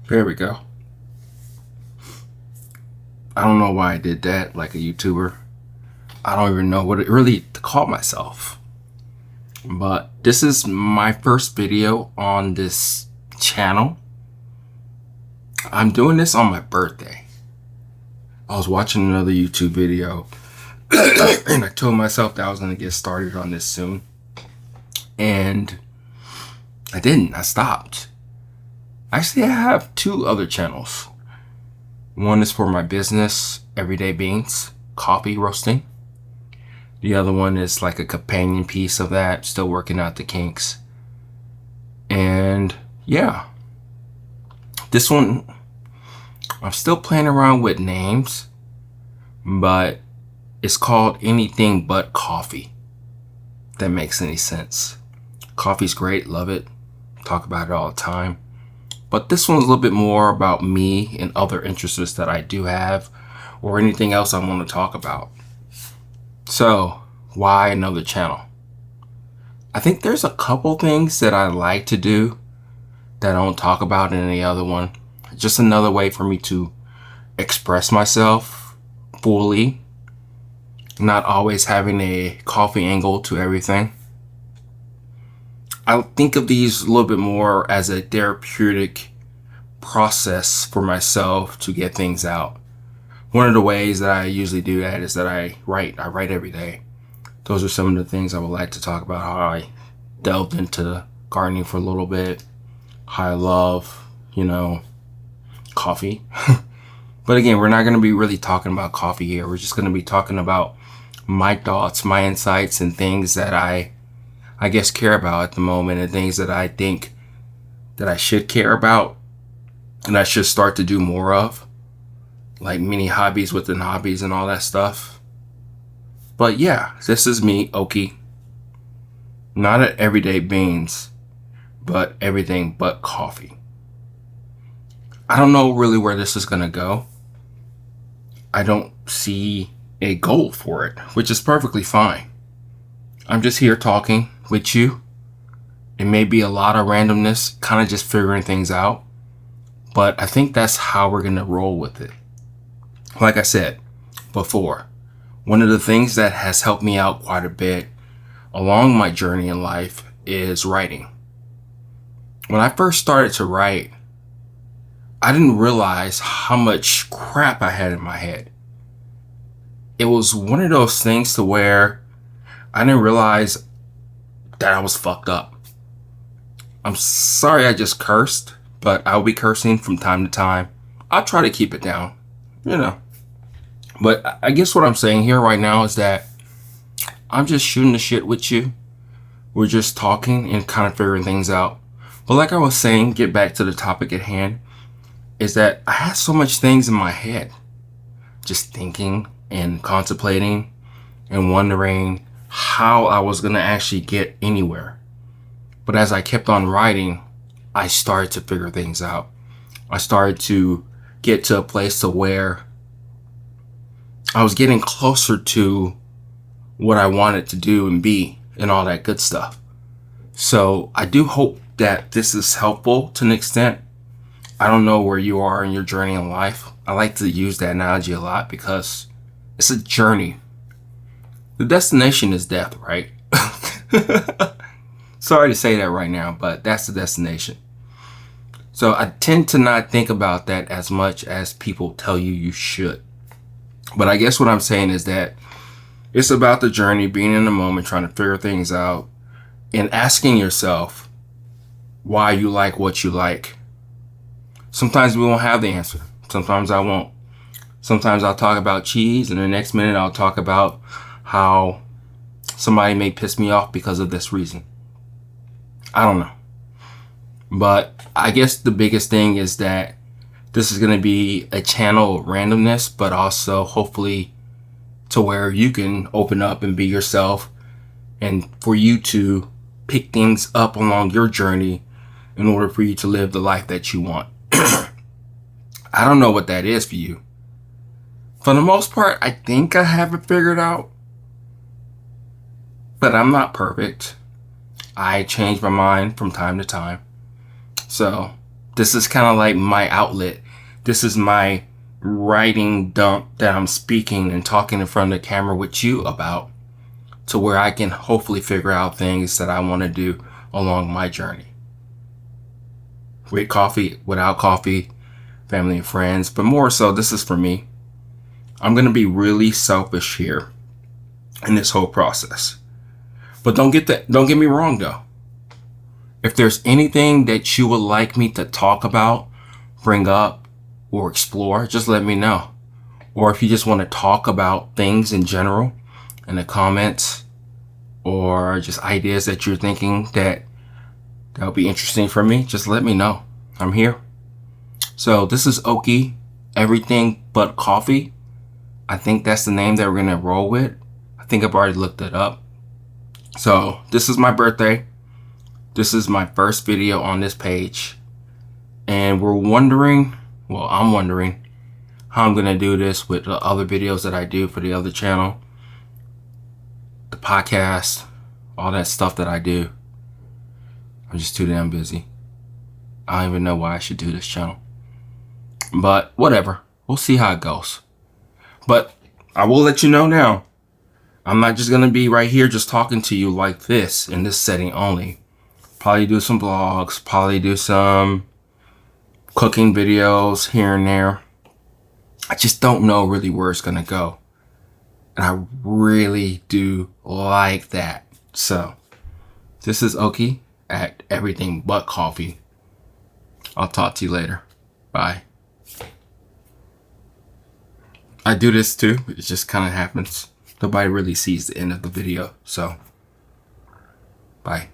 There we go. I don't know why I did that like a YouTuber. I don't even know what it really to call myself. But this is my first video on this channel. I'm doing this on my birthday. I was watching another YouTube video and I told myself that I was going to get started on this soon. And I didn't. I stopped. Actually, I have two other channels. One is for my business, Everyday Beans, coffee roasting. The other one is like a companion piece of that, still working out the kinks. And yeah, this one, I'm still playing around with names, but it's called Anything But Coffee. If that makes any sense. Coffee's great, love it, talk about it all the time. But this one's a little bit more about me and other interests that I do have, or anything else I want to talk about. So, why another channel? I think there's a couple things that I like to do that I don't talk about in any other one. Just another way for me to express myself fully, not always having a coffee angle to everything. I think of these a little bit more as a therapeutic process for myself to get things out. One of the ways that I usually do that is that I write every day. Those are some of the things I would like to talk about, how I delved into gardening for a little bit, how I love, coffee. But again, we're not going to be really talking about coffee here. We're just going to be talking about my thoughts, my insights, and things that I guess care about at the moment, and things that I think that I should care about and I should start to do more of, like mini hobbies within hobbies and all that stuff. But yeah, this is me, Oki. Not at Everyday Beans, but everything but coffee. I don't know really where this is going to go. I don't see a goal for it, which is perfectly fine. I'm just here talking with you. It may be a lot of randomness, kind of just figuring things out, but I think that's how we're going to roll with it. Like I said before, one of the things that has helped me out quite a bit along my journey in life is writing. When I first started to write, I didn't realize how much crap I had in my head. It was one of those things to where I didn't realize that I was fucked up. I'm sorry I just cursed, but I'll be cursing from time to time. I'll try to keep it down, But I guess what I'm saying here right now is that I'm just shooting the shit with you. We're just talking and kind of figuring things out. But like I was saying, get back to the topic at hand, is that I had so much things in my head, just thinking and contemplating and wondering how I was going to actually get anywhere. But as I kept on writing, I started to figure things out. I started to get to a place to where I was getting closer to what I wanted to do and be and all that good stuff. So I do hope that this is helpful to an extent. I don't know where you are in your journey in life. I like to use that analogy a lot because it's a journey. The destination is death, right? Sorry to say that right now, but that's the destination. So I tend to not think about that as much as people tell you you should. But I guess what I'm saying is that it's about the journey, being in the moment, trying to figure things out, and asking yourself why you like what you like. Sometimes we won't have the answer. Sometimes I won't. Sometimes I'll talk about cheese, and the next minute I'll talk about how somebody may piss me off because of this reason. I don't know. But I guess the biggest thing is that this is going to be a channel of randomness, but also hopefully to where you can open up and be yourself, and for you to pick things up along your journey in order for you to live the life that you want. I don't know what that is for you. For the most part, I think I have it figured out, but I'm not perfect. I change my mind from time to time. So This is kind of like my outlet. This is my writing dump that I'm speaking and talking in front of the camera with you about, to where I can hopefully figure out things that I want to do along my journey. With coffee, without coffee, family and friends, but more so, this is for me. I'm going to be really selfish here in this whole process. But don't get me wrong though. If there's anything that you would like me to talk about, bring up, or explore, just let me know. Or if you just want to talk about things in general in the comments, or just ideas that you're thinking that would be interesting for me, just let me know. I'm here. So this is Oki, Everything But Coffee. I think that's the name that we're going to roll with. I think I've already looked it up. So this is my birthday. This is my first video on this page. And I'm wondering how I'm going to do this with the other videos that I do for the other channel, the podcast, all that stuff that I do. I'm just too damn busy. I don't even know why I should do this channel. But whatever. We'll see how it goes. But I will let you know now. I'm not just going to be right here just talking to you like this in this setting only. Probably do some vlogs. Probably do some cooking videos here and there. I just don't know really where it's going to go. And I really do like that. So this is Oki at Everything But Coffee. I'll talk to you later. Bye. I do this too. It just kind of happens. Nobody really sees the end of the video. So, bye.